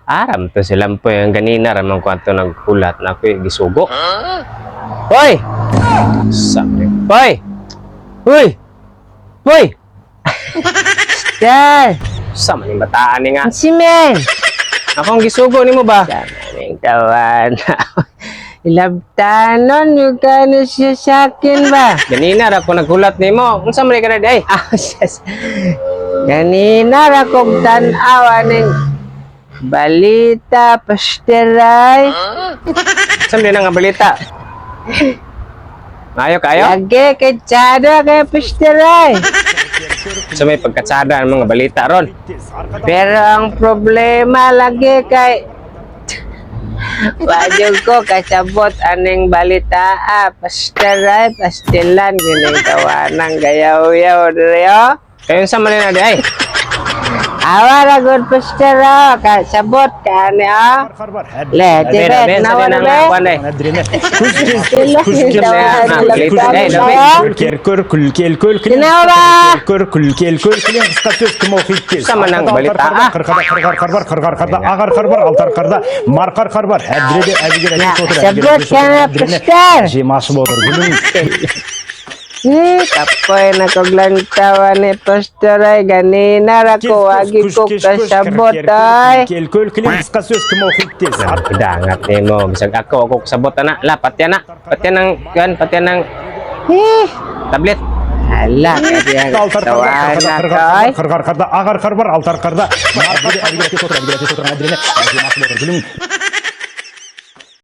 Aram to silang po yung ganina ramang kwanto naghulat na ako yung gisugo. Hoy! Sabi. Hoy! Hoy! Hoy! Dal, Sama ni bataan ni nga. si men. Akong gisugo ni mo ba? Daming tawan. Ilabtanon, yung kano siya sa akin ba? Ganina ra ko naghulat ni mo. Unsa man ka na day? Ah, sis. Ganina ra kong tanawa ng balita, pasteray. Unsa man nga balita? Mayo kayo? Lagi kay tsada kay pasteray. Sa may pagkatsada ng mga balita ron. Pero ang problema lagi kay wajud ko kasabot aning balita pasteray, pastilan gining tawanang gayaw-yaw diriyo. Kayo unsa man na day? Awara good pastera kasabot ka ni Le, tibet na wala be. Kapoy na koglantawan ni pasteray ganina ra ko agi ko kasabot ay. Dangat ni mo. Bisag ako sabot na. La, patyan na. Patyan ng, yan, patyan ng tablet. Hala, kaya tawanan ka ay.